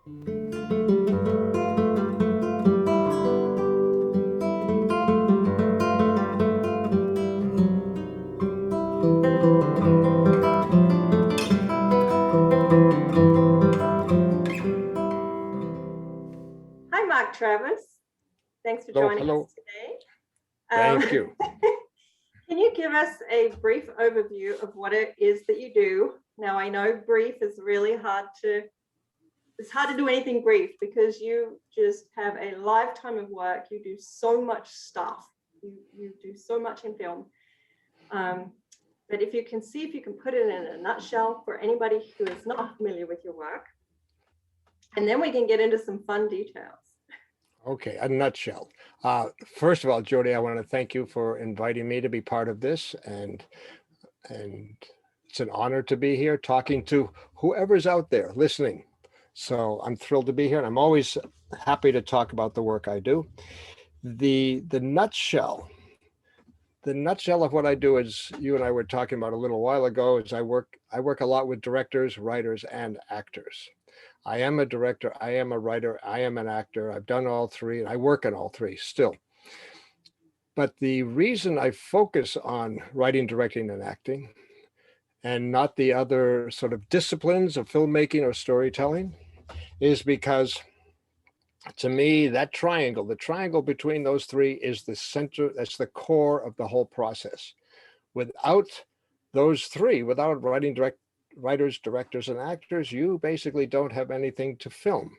Hi, Mark Travis. Thanks for Hello, joining hello. us today. Thank you. Can you give us a brief overview of what it is that you do? Now, I know brief is really it's hard to do anything brief because you just have a lifetime of work. You do so much stuff. You do so much in film. But if you can see if you can put it in a nutshell for anybody who is not familiar with your work, and then we can get into some fun details. Okay, a nutshell. First of all, Jodie, I want to thank you for inviting me to be part of this, and it's an honor to be here talking to whoever's out there listening. So I'm thrilled to be here, and I'm always happy to talk about the work I do. The nutshell of what I do is, you and I were talking about a little while ago, is I work a lot with directors, writers, and actors. I am a director, I am a writer, I am an actor. I've done all three, and I work in all three still. But the reason I focus on writing, directing, and acting, and not the other sort of disciplines of filmmaking or storytelling, is because to me, that triangle, the triangle between those three is the center, that's the core of the whole process. Without those three, without writers, directors, and actors, you basically don't have anything to film.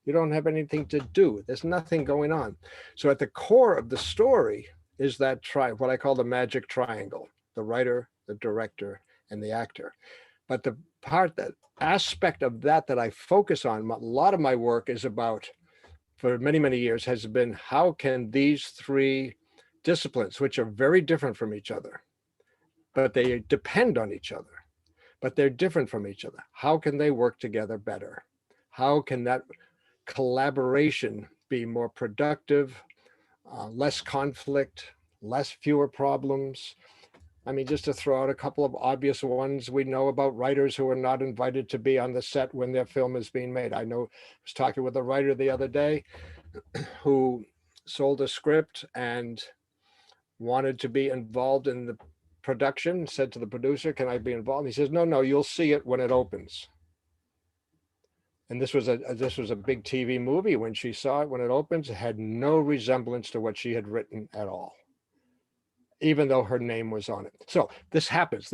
You don't have anything to do. There's nothing going on. So at the core of the story is that what I call the magic triangle, the writer, the director, and the actor. But the aspect of that I focus on, a lot of my work is about, for many, many years, has been how can these three disciplines, which are very different from each other, but they depend on each other, but they're different from each other. How can they work together better? How can that collaboration be more productive, less conflict, fewer problems? I mean, just to throw out a couple of obvious ones, we know about writers who are not invited to be on the set when their film is being made. I was talking with a writer the other day who sold a script and wanted to be involved in the production, said to the producer, "Can I be involved?" He says, no, you'll see it when it opens. And this was a big TV movie. When she saw it, when it opens, it had no resemblance to what she had written at all, even though her name was on it. So this happens.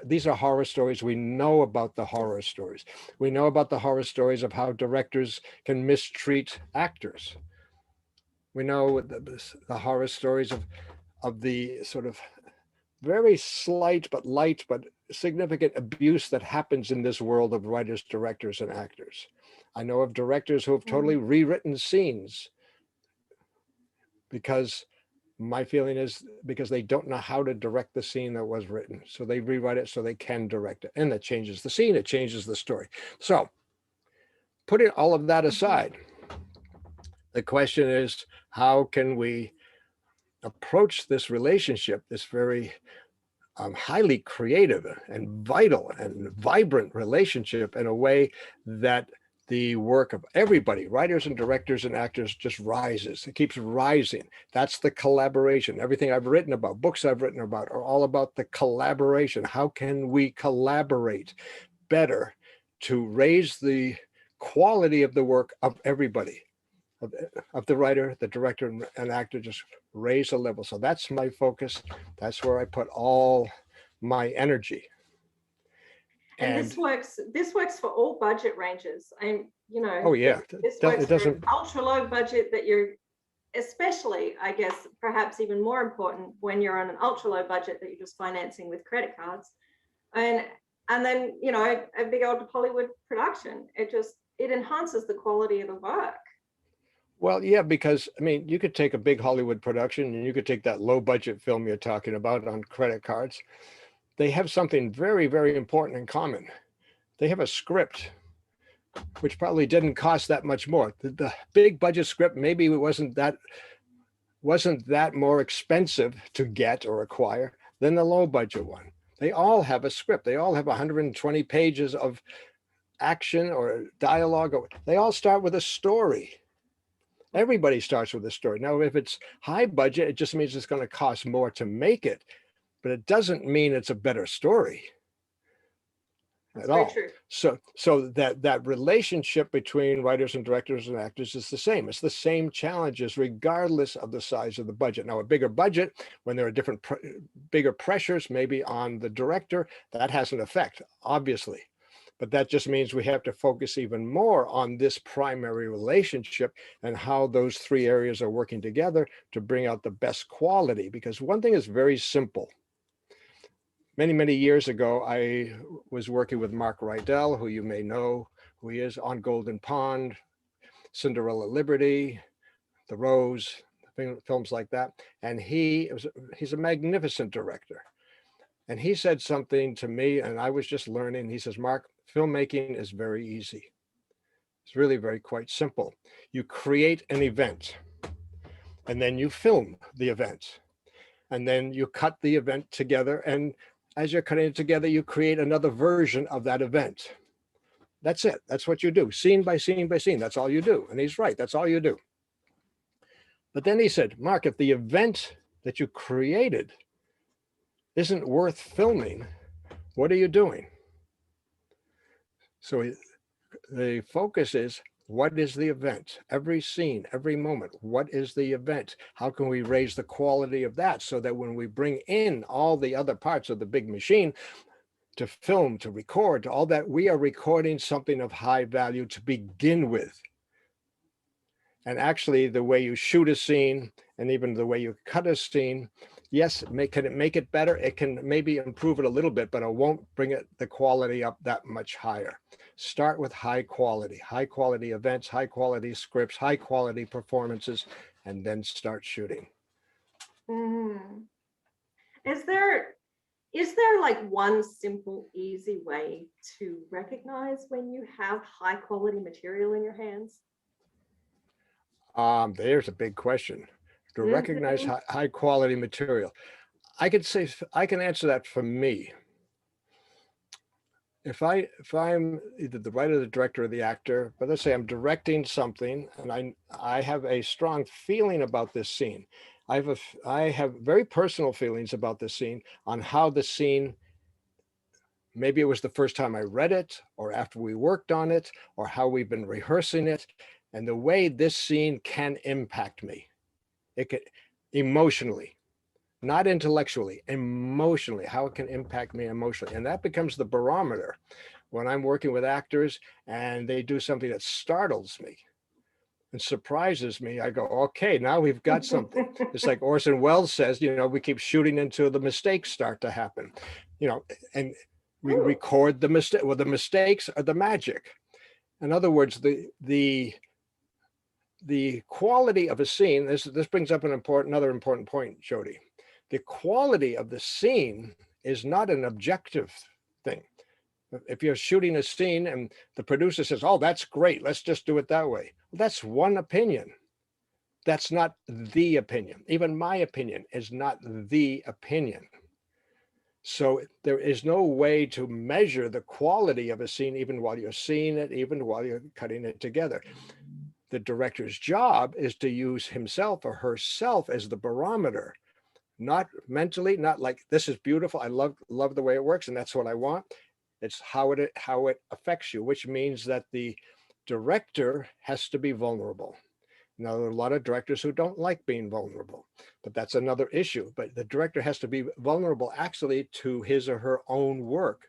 These are horror stories. We know about the horror stories. We know about the horror stories of how directors can mistreat actors. We know the horror stories of the sort of very slight but light but significant abuse that happens in this world of writers, directors, and actors. I know of directors who have totally rewritten scenes because my feeling is because they don't know how to direct the scene that was written. So they rewrite it so they can direct it. And that changes the scene, it changes the story. So putting all of that aside, the question is, how can we approach this relationship, this very highly creative and vital and vibrant relationship, in a way that the work of everybody, writers and directors and actors, just rises. It keeps rising. That's the collaboration. Everything I've written about, books I've written about, are all about the collaboration. How can we collaborate better to raise the quality of the work of everybody, of the writer, the director, and actor, just raise the level. So that's my focus. That's where I put all my energy. And this works for all budget ranges. And oh yeah, this works for an ultra low budget that you're, especially, I guess, perhaps even more important when you're on an ultra low budget that you're just financing with credit cards, and then a big old Hollywood production. It enhances the quality of the work. Well, yeah, because I mean, you could take a big Hollywood production and you could take that low budget film you're talking about on credit cards. They have something very, very important in common. They have a script, which probably didn't cost that much more. The big budget script, maybe it wasn't that more expensive to get or acquire than the low budget one. They all have a script. They all have 120 pages of action or dialogue, they all start with a story. Everybody starts with a story. Now, if it's high budget, it just means it's going to cost more to make it, but it doesn't mean it's a better story That's at very all. true. So that relationship between writers and directors and actors is the same. It's the same challenges regardless of the size of the budget. Now, a bigger budget, when there are different bigger pressures maybe on the director, that has an effect, obviously. But that just means we have to focus even more on this primary relationship and how those three areas are working together to bring out the best quality. Because one thing is very simple. Many, many years ago, I was working with Mark Rydell, who you may know who he is, on Golden Pond, Cinderella Liberty, The Rose, films like that. And he's a magnificent director. And he said something to me, and I was just learning. He says, Mark, filmmaking is very easy. It's really quite simple. You create an event, and then you film the event, and then you cut the event together. And as you're cutting it together, you create another version of that event. That's it. That's what you do, scene by scene by scene. That's all you do. And he's right. That's all you do. But then he said, Mark, if the event that you created isn't worth filming, what are you doing? So the focus is, what is the event? Every scene, every moment, what is the event? How can we raise the quality of that so that when we bring in all the other parts of the big machine to film, to record, to all that, we are recording something of high value to begin with. And actually, the way you shoot a scene and even the way you cut a scene, yes, can it make it better? It can maybe improve it a little bit, but it won't bring the quality up that much higher. Start with high quality events, high quality scripts, high quality performances, and then start shooting. Mm. Is there like one simple, easy way to recognize when you have high quality material in your hands? There's a big question. To recognize high quality material. I can answer that for me. If I'm either the writer, the director, or the actor, but let's say I'm directing something and I have a strong feeling about this scene. I have very personal feelings about this scene, on how the scene, maybe it was the first time I read it, or after we worked on it, or how we've been rehearsing it, and the way this scene can impact me. It could emotionally, not intellectually, emotionally, how it can impact me emotionally. And that becomes the barometer when I'm working with actors and they do something that startles me and surprises me. I go, okay, now we've got something. It's like Orson Welles says, we keep shooting until the mistakes start to happen, and we record the mistake. Well, the mistakes are the magic. In other words, the quality of a scene, this brings up another important point, Jodie. The quality of the scene is not an objective thing. If you're shooting a scene and the producer says, oh, that's great, let's just do it that way. Well, that's one opinion. That's not the opinion. Even my opinion is not the opinion. So there is no way to measure the quality of a scene, even while you're seeing it, even while you're cutting it together. The director's job is to use himself or herself as the barometer, not mentally, not like, this is beautiful, I love the way it works and that's what I want. It's how it affects you, which means that the director has to be vulnerable. Now, there are a lot of directors who don't like being vulnerable, but that's another issue. But the director has to be vulnerable actually to his or her own work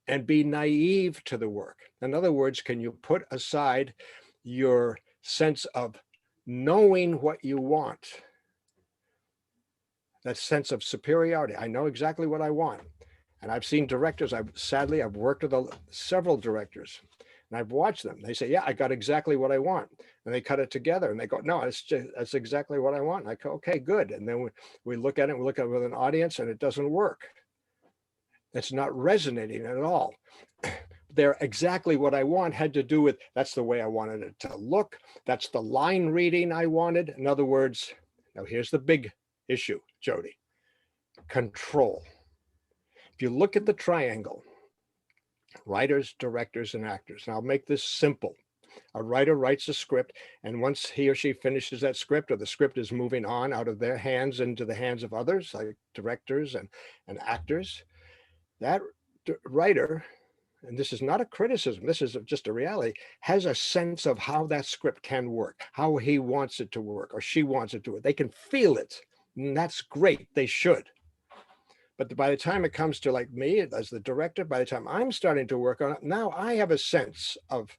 and be naive to the work. In other words, can you put aside your sense of knowing what you want, that sense of superiority? I know exactly what I want. And I've seen directors, I've worked with several directors, and I've watched them. They say, yeah, I got exactly what I want. And they cut it together and they go, no, that's exactly what I want. And I go, okay, good. And then we look at it with an audience and it doesn't work. It's not resonating at all. They're exactly what I want had to do with, that's the way I wanted it to look. That's the line reading I wanted. In other words, now here's the big issue, Jodie, control. If you look at the triangle, writers, directors, and actors. And I'll make this simple. A writer writes a script, and once he or she finishes that script, or the script is moving on out of their hands into the hands of others, like directors and actors, that writer, and this is not a criticism, this is just a reality, has a sense of how that script can work, how he wants it to work, or she wants it to work. They can feel it, and that's great. They should. But by the time it comes to like me as the director, by the time I'm starting to work on it, now I have a sense of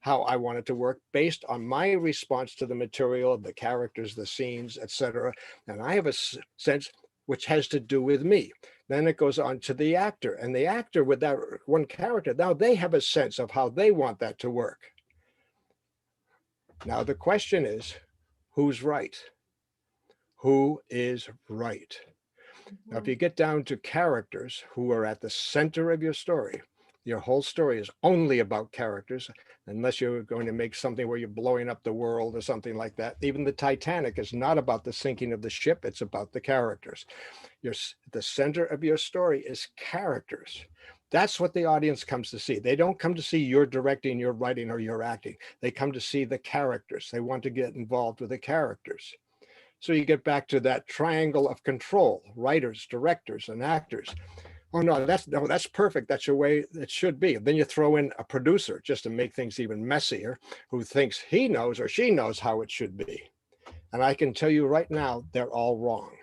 how I want it to work based on my response to the material, the characters, the scenes, etc. And I have a sense which has to do with me. Then it goes on to the actor, and the actor with that one character, now they have a sense of how they want that to work. Now the question is, who's right? Who is right? Now, if you get down to characters who are at the center of your story, your whole story is only about characters, unless you're going to make something where you're blowing up the world or something like that. Even the Titanic is not about the sinking of the ship, it's about the characters. The center of your story is characters. That's what the audience comes to see. They don't come to see your directing, your writing, or your acting. They come to see the characters. They want to get involved with the characters. So you get back to that triangle of control, writers, directors, and actors. Oh no, that's perfect. That's your way it should be. Then you throw in a producer just to make things even messier, who thinks he knows or she knows how it should be. And I can tell you right now, they're all wrong.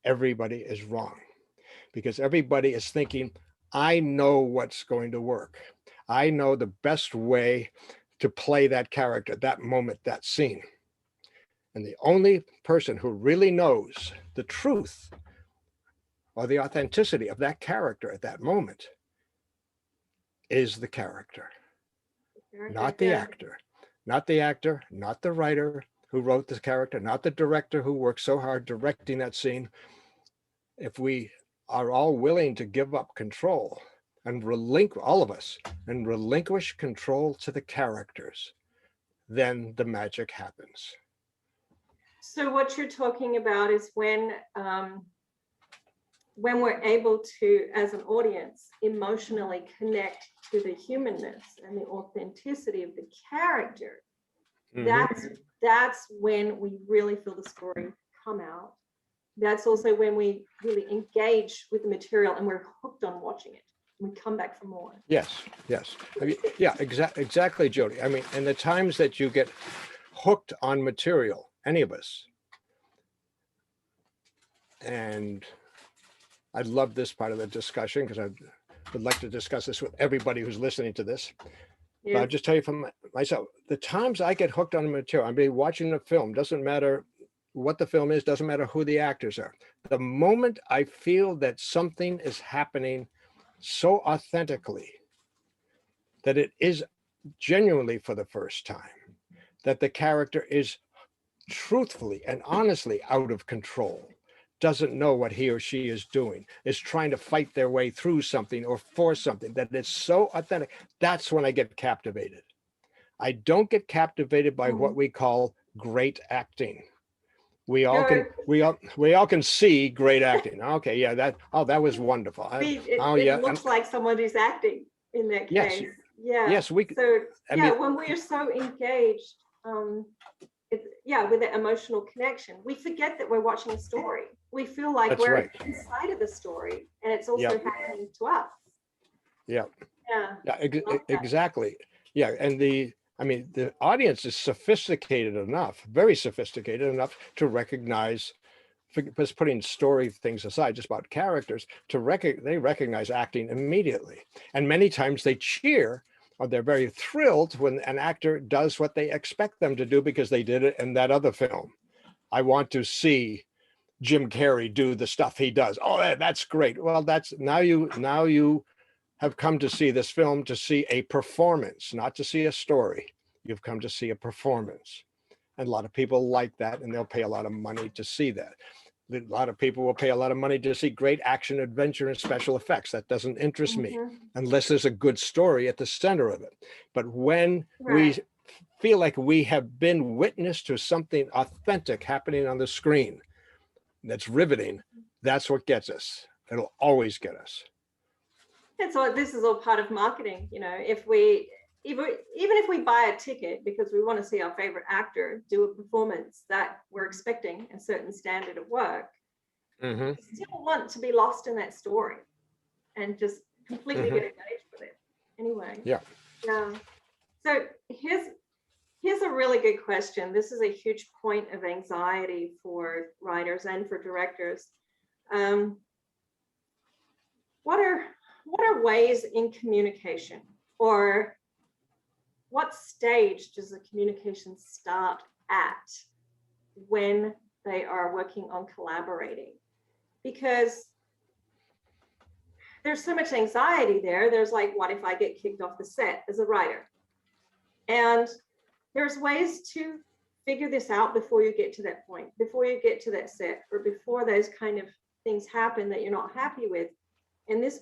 Everybody is wrong, because everybody is thinking, I know what's going to work. I know the best way to play that character, that moment, that scene. And the only person who really knows the truth or the authenticity of that character at that moment is the character, not the actor, not the actor, not the writer who wrote the character, not the director who worked so hard directing that scene. If we are all willing to give up control and all of us, and relinquish control to the characters, then the magic happens. So what you're talking about is when we're able to, as an audience, emotionally connect to the humanness and the authenticity of the character, that's when we really feel the story come out. That's also when we really engage with the material and we're hooked on watching it. We come back for more. Yes. I mean, yeah, exactly, Jodie. I mean, and the times that you get hooked on material, any of us, and I love this part of the discussion because I would like to discuss this with everybody who's listening to this. Yeah. But I'll just tell you from myself, the times I get hooked on the material, I mean, watching a film, doesn't matter what the film is, doesn't matter who the actors are. The moment I feel that something is happening so authentically, that it is genuinely for the first time, that the character is truthfully and honestly out of control, doesn't know what he or she is doing, is trying to fight their way through something or for something, that is so authentic, that's when I get captivated. I don't get captivated by what we call great acting. We all can see great acting. Okay, yeah, that was wonderful. It looks like someone who's acting in that case. Yes, when we're so engaged, with the emotional connection, we forget that we're watching a story. We feel like we're inside of the story, and it's also happening to us. Exactly. Yeah, and the audience is sophisticated enough, very sophisticated enough to recognize, just putting story things aside, just about characters, they recognize acting immediately. And many times they cheer, or they're very thrilled when an actor does what they expect them to do because they did it in that other film. I want to see Jim Carrey do the stuff he does. Oh, that's great. Well, that's now you have come to see this film to see a performance, not to see a story. You've come to see a performance. And a lot of people like that, and they'll pay a lot of money to see that. A lot of people will pay a lot of money to see great action, adventure, and special effects. That doesn't interest me unless there's a good story at the center of it. But when we feel like we have been witness to something authentic happening on the screen that's riveting, that's what gets us. It'll always get us. And so this is all part of marketing. You know, if we even if we buy a ticket because we want to see our favorite actor do a performance that we're expecting a certain standard of work, Mm-hmm. we still want to be lost in that story and just completely Mm-hmm. get engaged with it. Anyway. Yeah. Yeah. So here's a really good question. This is a huge point of anxiety for writers and for directors. What are ways in communication, or what stage does the communication start at when they are working on collaborating? Because there's so much anxiety there. There's like, what if I get kicked off the set as a writer? And there's ways to figure this out before you get to that point, before you get to that set, or before those kind of things happen that you're not happy with. And this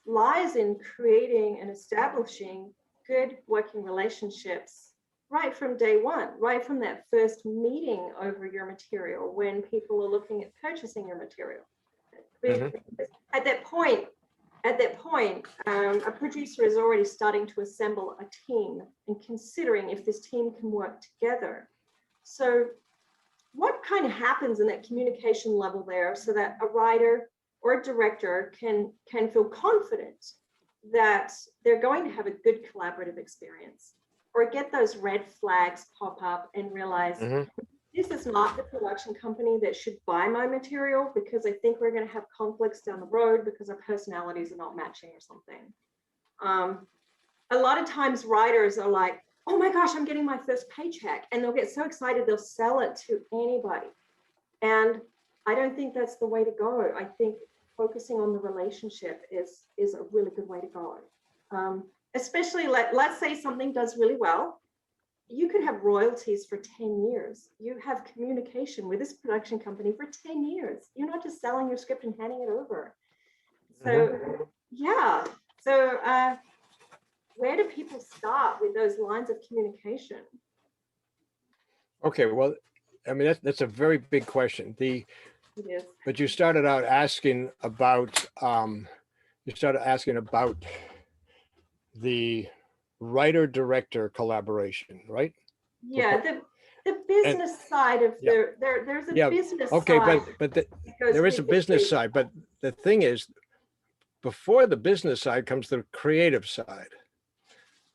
lies in creating and establishing good working relationships right from day one, right from that first meeting over your material when people are looking at purchasing your material. Mm-hmm. At that point, a producer is already starting to assemble a team and considering if this team can work together. So what kind of happens in that communication level there so that a writer or a director can feel confident that they're going to have a good collaborative experience, or get those red flags pop up and realize, Mm-hmm. this is not the production company that should buy my material because I think we're going to have conflicts down the road because our personalities are not matching or something. A lot of times writers are like, oh my gosh, I'm getting my first paycheck, and they'll get so excited they'll sell it to anybody. And I don't think that's the way to go. I think focusing on the relationship is a really good way to go. Especially let's say something does really well. You could have royalties for 10 years. You have communication with this production company for 10 years. You're not just selling your script and handing it over. So, Mm-hmm. yeah. So where do people start with those lines of communication? Okay, well, I mean, that's a very big question. It is. But you started out asking about the writer-director collaboration, right? Yeah, the business side of yeah. there's a Yeah, business okay, side. but that goes there is a with the business creative side, but the thing is, before the business side comes the creative side.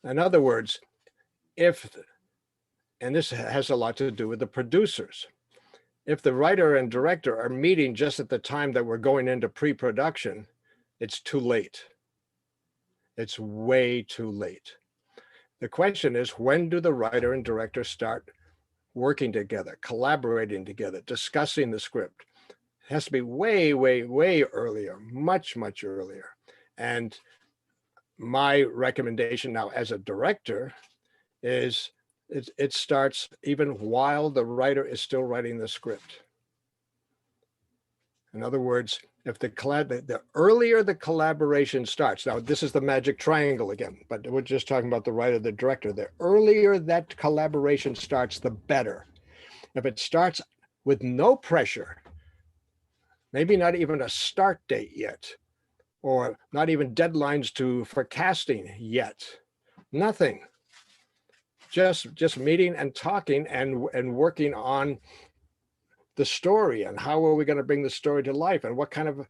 In other words, and this has a lot to do with the producers. If the writer and director are meeting just at the time that we're going into pre-production, it's too late. It's way too late. The question is, when do the writer and director start working together, collaborating together, discussing the script? It has to be way, way, way earlier, much, much earlier. And my recommendation now as a director is it starts even while the writer is still writing the script. In other words, if the earlier the collaboration starts, now this is the magic triangle again, but we're just talking about the writer, the director. The earlier that collaboration starts, the better. If it starts with no pressure, maybe not even a start date yet, or not even deadlines for casting yet, nothing. Just meeting and talking and working on the story and how are we going to bring the story to life and what kind of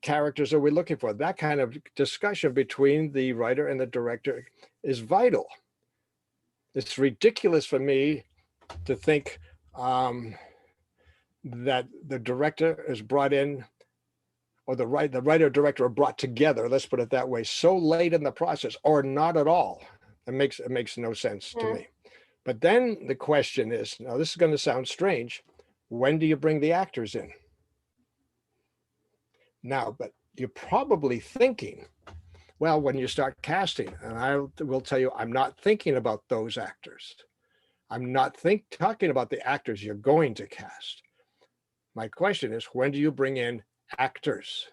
characters are we looking for. That kind of discussion between the writer and the director is vital. It's ridiculous for me to think that the director is brought in, or the writer director are brought together, let's put it that way, so late in the process, or not at all. It makes no sense to me. But then the question is, now this is going to sound strange, when do you bring the actors in? Now, but you're probably thinking, well, when you start casting, and I will tell you, I'm not thinking about those actors. I'm not talking about the actors you're going to cast. My question is, when do you bring in actors?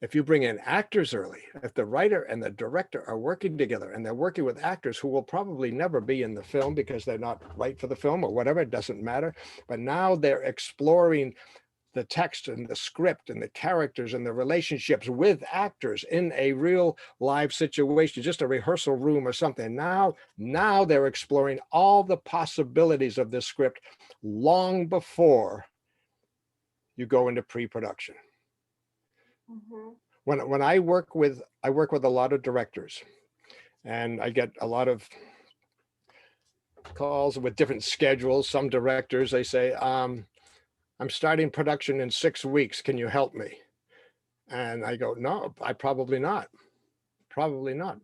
If you bring in actors early, if the writer and the director are working together and they're working with actors who will probably never be in the film because they're not right for the film or whatever, it doesn't matter. But now they're exploring the text and the script and the characters and the relationships with actors in a real live situation, just a rehearsal room or something. Now they're exploring all the possibilities of this script long before you go into pre-production. Mm-hmm. When I work with a lot of directors, and I get a lot of calls with different schedules. Some directors, they say, I'm starting production in 6 weeks. Can you help me? And I go, no, probably not. Probably not.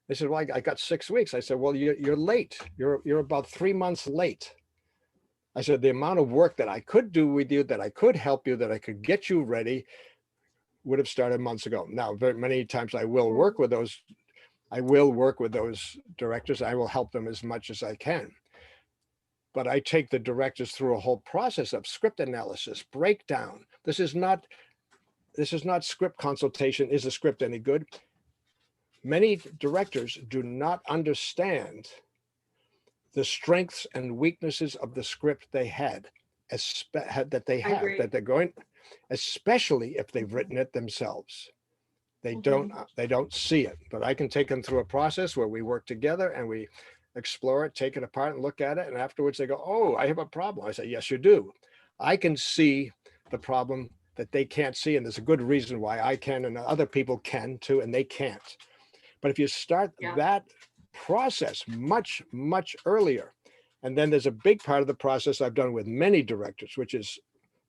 They said, well, I got 6 weeks. I said, well, you're late. You're about 3 months late. I said, the amount of work that I could do with you, that I could help you, that I could get you ready would have started months ago. Now, very many times I will work with those. I will work with those directors. I will help them as much as I can. But I take the directors through a whole process of script analysis, breakdown. This is not script consultation. Is the script any good? Many directors do not understand the strengths and weaknesses of the script they had, that they're going, especially if they've written it themselves. They don't see it, but I can take them through a process where we work together and we explore it, take it apart and look at it. And afterwards they go, oh, I have a problem. I say, yes, you do. I can see the problem that they can't see. And there's a good reason why I can and other people can too, and they can't. But if you start that process much, much earlier, and then there's a big part of the process I've done with many directors, which is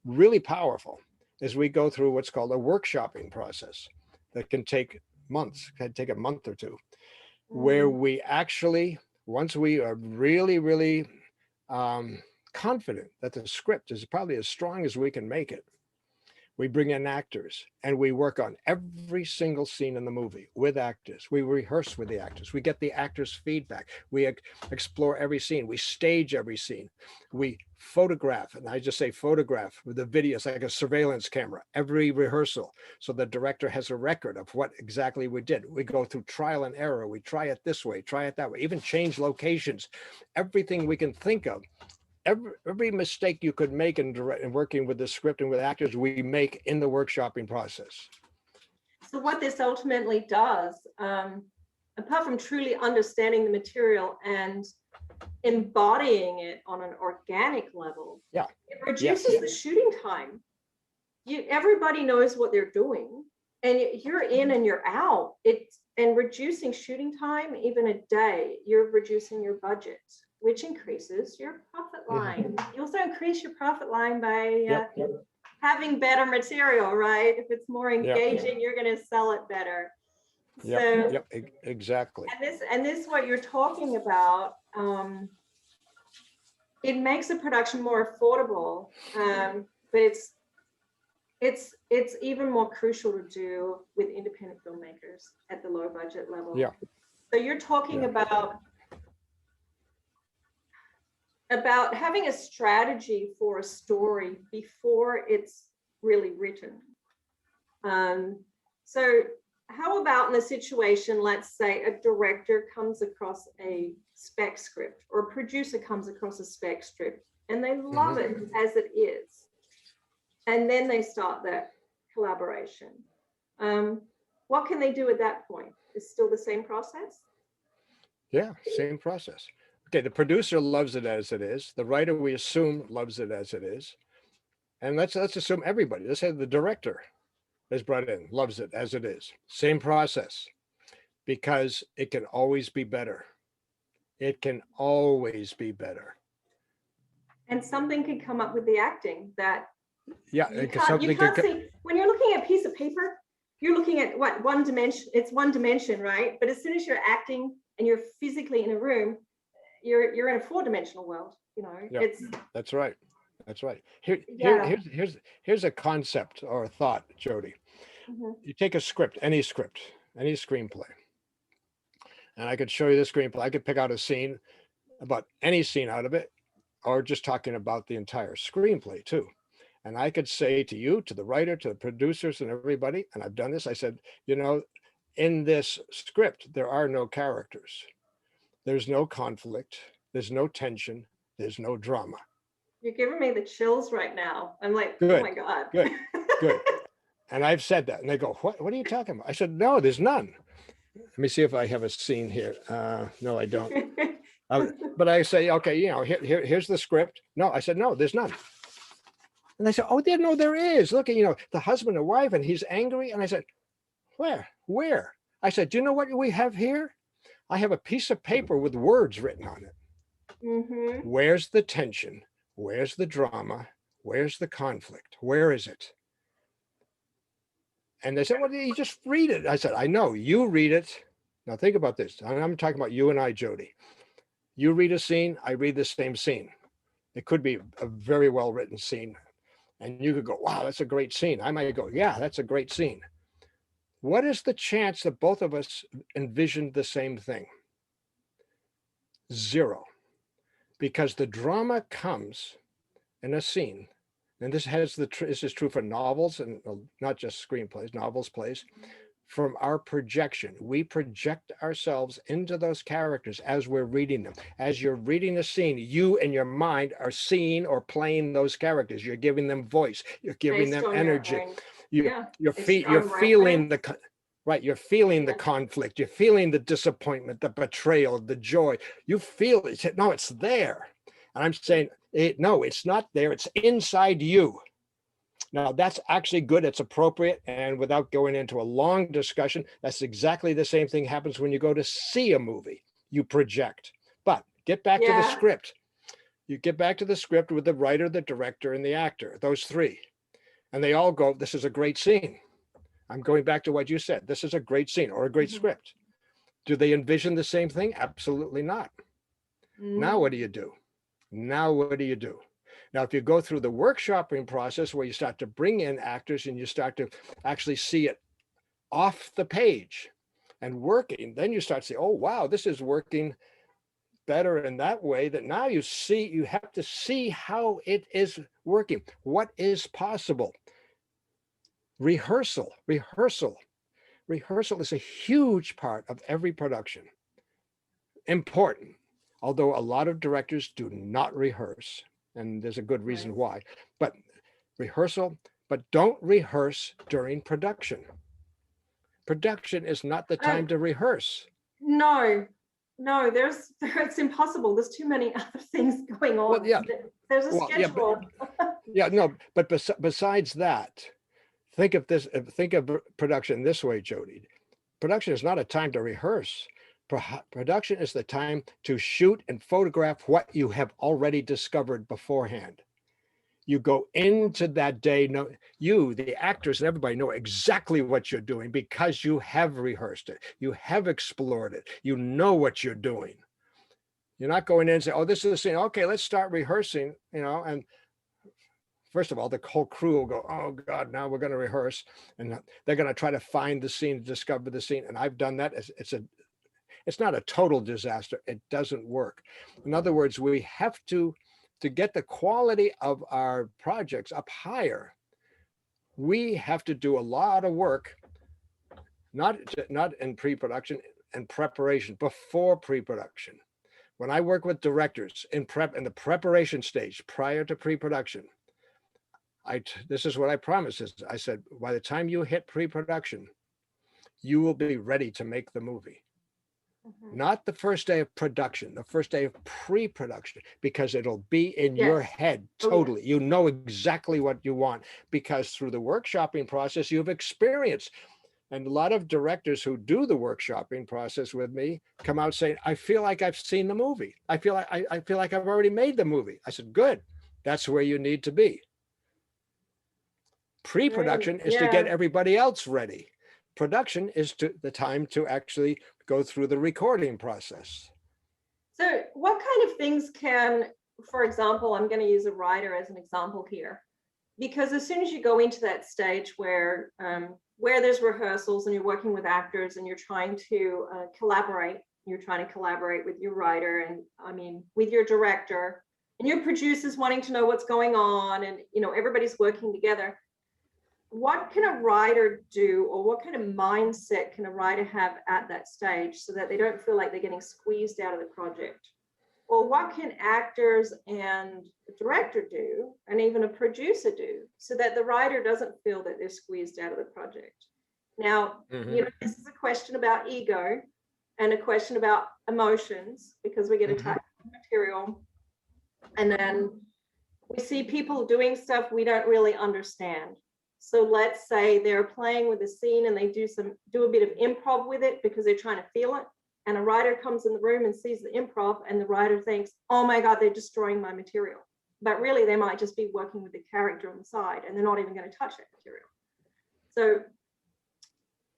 really powerful, is we go through what's called a workshopping process that can take months, can take a month or two, where we actually, once we are really, really confident that the script is probably as strong as we can make it, we bring in actors and we work on every single scene in the movie with actors. We rehearse with the actors. We get the actors' feedback. We explore every scene. We stage every scene. We photograph, and I just say photograph with the video. It's like a surveillance camera, every rehearsal. So the director has a record of what exactly we did. We go through trial and error. We try it this way, try it that way, even change locations, everything we can think of. Every mistake you could make in working with the script and with actors, we make in the workshopping process. So what this ultimately does, apart from truly understanding the material and embodying it on an organic level, it reduces the shooting time. Everybody knows what they're doing, and you're in and you're out. And reducing shooting time, even a day, you're reducing your budget, which increases your profit line. You also increase your profit line by having better material, right? If it's more engaging, you're going to sell it better. Exactly. And this what you're talking about. It makes the production more affordable, but it's even more crucial to do with independent filmmakers at the low budget level. So you're talking about having a strategy for a story before it's really written. So how about in a situation, let's say a director comes across a spec script, or a producer comes across a spec script and they love it as it is, and then they start that collaboration. What can they do at that point? It's still the same process? Yeah, same process. Okay, the producer loves it as it is. The writer, we assume, loves it as it is. And let's assume everybody, let's say the director is brought in, loves it as it is. Same process, because it can always be better. It can always be better. And something could come up with the acting that you can't see. When you're looking at a piece of paper, you're looking at what, one dimension, it's one dimension, right? But as soon as you're acting and you're physically in a room, you're in a four-dimensional world, you know. That's right. That's right. Here's a concept or a thought, Jodie. You take a script, any screenplay, and I could show you the screenplay. I could pick out a scene, about any scene out of it, or just talking about the entire screenplay too. And I could say to you, to the writer, to the producers and everybody, and I've done this, I said, you know, in this script, there are no characters. There's no conflict. There's no tension. There's no drama. You're giving me the chills right now. I'm like, oh Good, my God. good, good. And I've said that, and they go, what are you talking about? I said, no, there's none. Let me see if I have a scene here. No, I don't. But I say, okay, here's the script. No, I said, no, there's none. And they said, oh, no, there is. Look at, the husband and wife, and he's angry. And I said, where? I said, do you know what we have here? I have a piece of paper with words written on it. Mm-hmm. Where's the tension? Where's the drama? Where's the conflict? Where is it? And they said, well, you just read it. I said, I know, you read it. Now think about this. I'm talking about you and I, Jodie. You read a scene, I read the same scene. It could be a very well written scene. And you could go, wow, that's a great scene. I might go, yeah, that's a great scene. What is the chance that both of us envisioned the same thing? 0. Because the drama comes in a scene, and this is true for novels and not just screenplays, novels, plays, from our projection. We project ourselves into those characters as we're reading them. As you're reading a scene, you in your mind are seeing or playing those characters. You're giving them voice. You're giving Based them on energy. your You're own feeling reference. right. You're feeling the Yeah. conflict. You're feeling the disappointment, the betrayal, the joy. You feel it. No, it's there. And I'm saying, no, it's not there. It's inside you. Now, that's actually good. It's appropriate. And without going into a long discussion, that's exactly the same thing happens when you go to see a movie. You project. But get back to the script. You get back to the script with the writer, the director, and the actor, those 3. And they all go, this is a great scene. I'm going back to what you said. This is a great scene or a great script. Do they envision the same thing? Absolutely not. Now, what do you do? Now, if you go through the workshopping process where you start to bring in actors and you start to actually see it off the page and working, then you start to say, oh, wow, this is working better in that way, that now you have to see how it is working. What is possible? Rehearsal is a huge part of every production. Important. Although a lot of directors do not rehearse, and there's a good reason why. But rehearsal, but don't rehearse during production. Production is not the time to rehearse. No, it's impossible. There's too many other things going on. Well, yeah. There's a schedule. No, but besides that, think of production this way, Jodie. Production is not a time to rehearse. Production is the time to shoot and photograph what you have already discovered beforehand. You go into that day, the actors and everybody know exactly what you're doing because you have rehearsed it. You have explored it. You know what you're doing. You're not going in and say, oh, this is the scene. Okay, let's start rehearsing, and first of all, the whole crew will go, oh God, now we're going to rehearse. And they're going to try to find the scene, discover the scene. And I've done that. It's not a total disaster. It doesn't work. In other words, we have to get the quality of our projects up higher. We have to do a lot of work, not in pre-production and preparation, before pre-production. When I work with directors in the preparation stage prior to pre-production, this is what I promised. I said, by the time you hit pre-production, you will be ready to make the movie. Not the first day of production, the first day of pre-production, because it'll be in your head totally. You know exactly what you want because through the workshopping process, you've experienced. And a lot of directors who do the workshopping process with me come out saying, I feel like I've seen the movie. I feel like I've already made the movie. I said, good. That's where you need to be. Pre-production is to get everybody else ready. Production is the time to actually go through the recording process. So what kind of things can, for example, I'm going to use a writer as an example here, because as soon as you go into that stage where there's rehearsals and you're working with actors and you're trying to collaborate with your writer and with your director and your producers wanting to know what's going on and, everybody's working together. What can a writer do, or what kind of mindset can a writer have at that stage so that they don't feel like they're getting squeezed out of the project? Well, what can actors and a director do, and even a producer do, so that the writer doesn't feel that they're squeezed out of the project? Now, this is a question about ego and a question about emotions, because we get attacked with material. And then we see people doing stuff we don't really understand. So let's say they're playing with a scene and they do a bit of improv with it because they're trying to feel it. And a writer comes in the room and sees the improv, and the writer thinks, oh my God, they're destroying my material. But really, they might just be working with the character on the side, and they're not even going to touch that material. So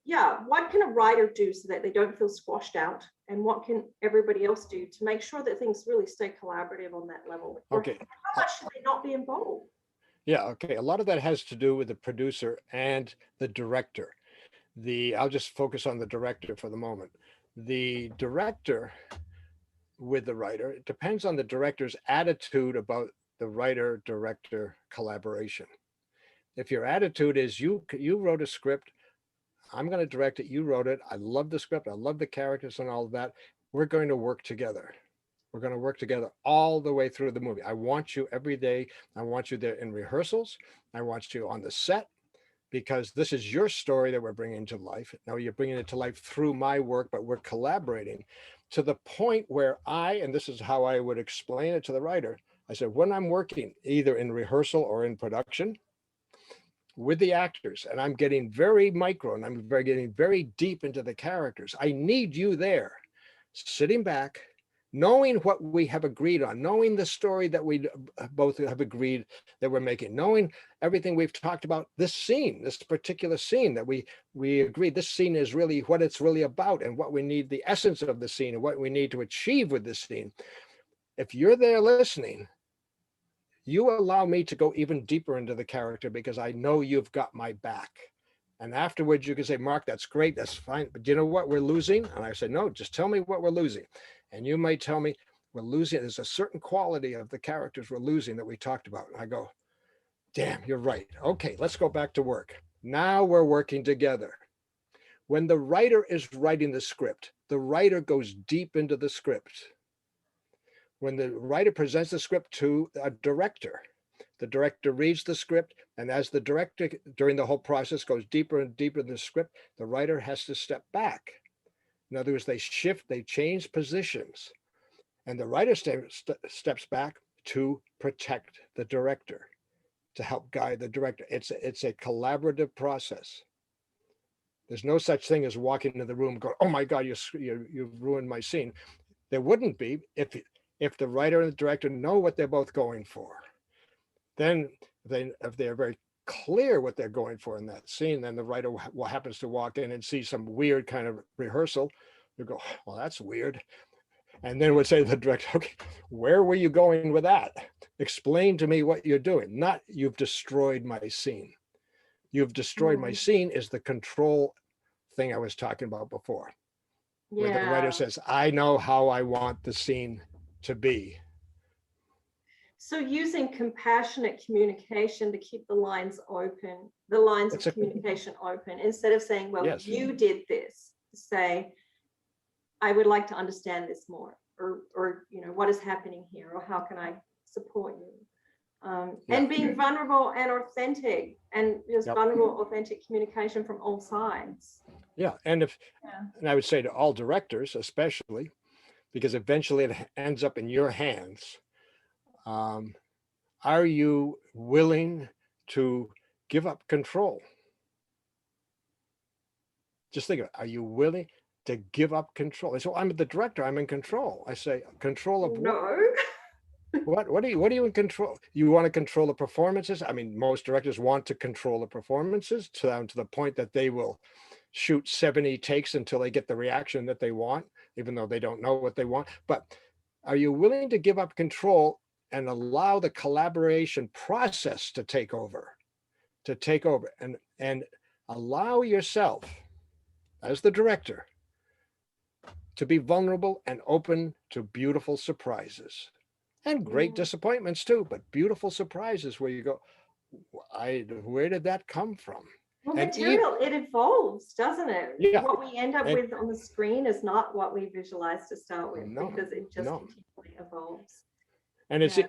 yeah, what can a writer do so that they don't feel squashed out? And what can everybody else do to make sure that things really stay collaborative on that level? Okay. How much should they not be involved? Yeah, okay. A lot of that has to do with the producer and the director. I'll just focus on the director for the moment. The director with the writer, it depends on the director's attitude about the writer-director collaboration. If your attitude is you wrote a script, I'm going to direct it, you wrote it, I love the script, I love the characters and all of that, we're going to work together. We're going to work together all the way through the movie. I want you every day. I want you there in rehearsals. I want you on the set, because this is your story that we're bringing to life. Now you're bringing it to life through my work, but we're collaborating to the point where and this is how I would explain it to the writer. I said, when I'm working either in rehearsal or in production with the actors, and I'm getting very micro and I'm getting very deep into the characters, I need you there, sitting back, knowing what we have agreed on, knowing the story that we both have agreed that we're making, knowing everything we've talked about, this scene, this particular scene that we agreed, this scene is really what it's really about, and what we need, the essence of the scene, and what we need to achieve with this scene. If you're there listening, you allow me to go even deeper into the character, because I know you've got my back. And afterwards you can say, Mark, that's great, that's fine, but you know what we're losing? And I say, no, just tell me what we're losing. And you might tell me, we're losing, there's a certain quality of the characters we're losing that we talked about. And I go, damn, you're right. Okay, let's go back to work. Now we're working together. When the writer is writing the script, the writer goes deep into the script. When the writer presents the script to a director, the director reads the script, and as the director during the whole process goes deeper and deeper in the script, the writer has to step back. In other words, they change positions, and the writer steps back to protect the director, to help guide the director. It's a collaborative process. There's no such thing as walking into the room and going, oh my God, you've ruined my scene. There wouldn't be if the writer and the director know what they're both going for. Then if they're very clear what they're going for in that scene, then the writer happens to walk in and see some weird kind of rehearsal. You go, well, that's weird. And then would say to the director, okay, where were you going with that? Explain to me what you're doing. Not, you've destroyed my scene. You've destroyed my scene is the control thing I was talking about before. Yeah. Where the writer says, I know how I want the scene to be. So using compassionate communication to keep the lines open, the lines of communication open, instead of saying, well, yes, you did this, say, I would like to understand this more, or what is happening here, or how can I support you? And being vulnerable and authentic, and just vulnerable, authentic communication from all sides. Yeah, and I would say to all directors, especially, because eventually it ends up in your hands. Are you willing to give up control? Just think of it. Are you willing to give up control? They say, well, I'm the director, I'm in control. I say, control of what? No. What are you in control? You want to control the performances? I mean, most directors want to control the performances down to the point that they will shoot 70 takes until they get the reaction that they want, even though they don't know what they want. But are you willing to give up control and allow the collaboration process to take over, and allow yourself as the director to be vulnerable and open to beautiful surprises and great disappointments too, but beautiful surprises where you go, where did that come from? Well, And material, it evolves, doesn't it? Yeah. What we end up And- with on the screen is not what we visualize to start with, No, because it just no. continually evolves. And it's Yeah.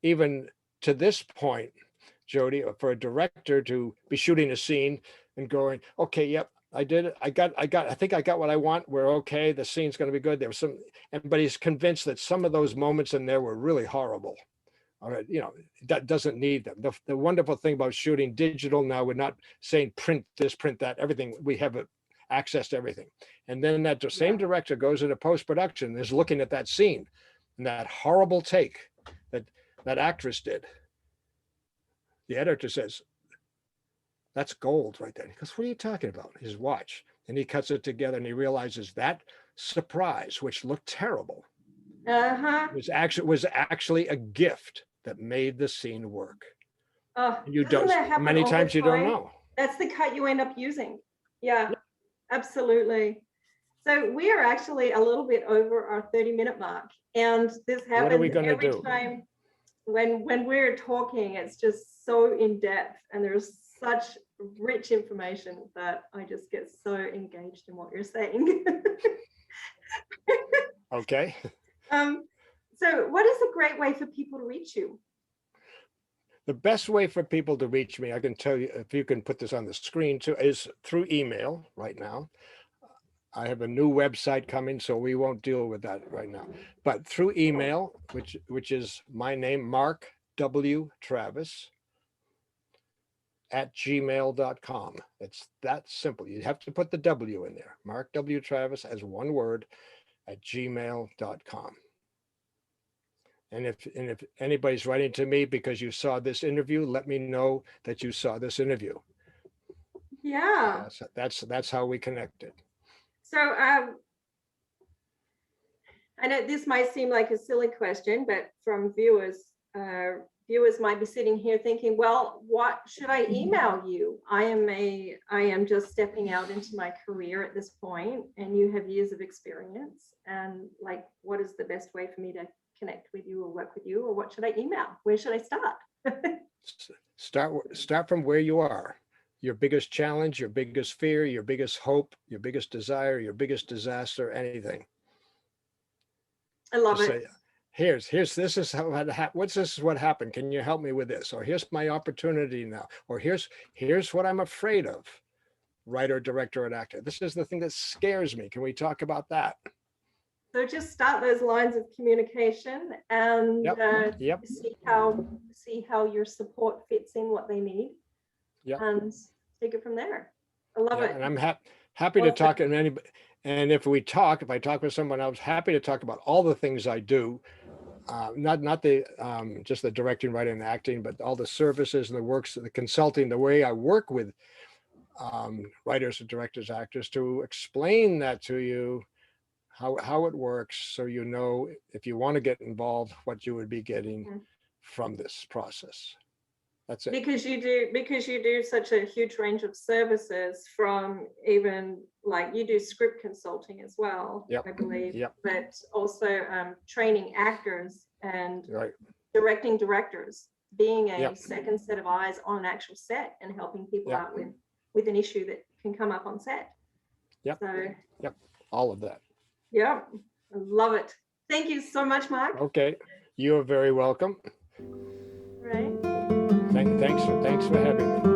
even to this point, Jodie, for a director to be shooting a scene and going, okay, yep, I did it. I think I got what I want. We're okay. The scene's going to be good. There was but he's convinced that some of those moments in there were really horrible. All right, that doesn't need them. The wonderful thing about shooting digital now, we're not saying print this, print that, everything. We have access to everything. And then that same director goes into post-production and is looking at that scene and that horrible take that actress did. The editor says, that's gold right there. He goes, what are you talking about? His watch. And he cuts it together and he realizes that surprise, which looked terrible, was actually a gift that made the scene work. Oh, And you doesn't don't, that happen many all the times you don't time? know. That's the cut you end up using. Yeah, absolutely. So we are actually a little bit over our 30-minute mark. And this What are we happens gonna every do? time when we're talking. It's just so in depth and there's such rich information that I just get so engaged in what you're saying. Okay. So what is a great way for people to reach you? The best way for people to reach me, I can tell you, if you can put this on the screen too, is through email right now. I have a new website coming, so we won't deal with that right now. But through email, which is my name, Mark W. Travis @gmail.com. It's that simple. You have to put the W in there. Mark W. Travis as one word @gmail.com. And if anybody's writing to me because you saw this interview, let me know that you saw this interview. Yeah. That's how we connected. So I know this might seem like a silly question, but from viewers might be sitting here thinking, well, what should I email you? I am just stepping out into my career at this point, and you have years of experience. And like, what is the best way for me to connect with you or work with you, or what should I email? Where should I start? Start from where you are. Your biggest challenge, your biggest fear, your biggest hope, your biggest desire, your biggest disaster, anything. I love Just it. Say, this is how this is what happened. Can you help me with this? Or here's my opportunity now. Or here's what I'm afraid of. Writer, director, and actor. This is the thing that scares me. Can we talk about that? So just start those lines of communication and see how your support fits in what they need. Yep. And take it from there. I love it. And I'm happy to talk. And if I talk with someone else, happy to talk about all the things I do. Not the just the directing, writing, and acting, but all the services and the works, the consulting, the way I work with writers and directors, actors, to explain that to you, how it works, so you know if you want to get involved, what you would be getting from this process. That's it. Because you do such a huge range of services, from even like you do script consulting as well, I believe, but also training actors and directing directors, being a second set of eyes on an actual set and helping people out with an issue that can come up on set. So, all of that. I love it. Thank you so much, Mark. Okay, you're very welcome. Right. Thanks for having me.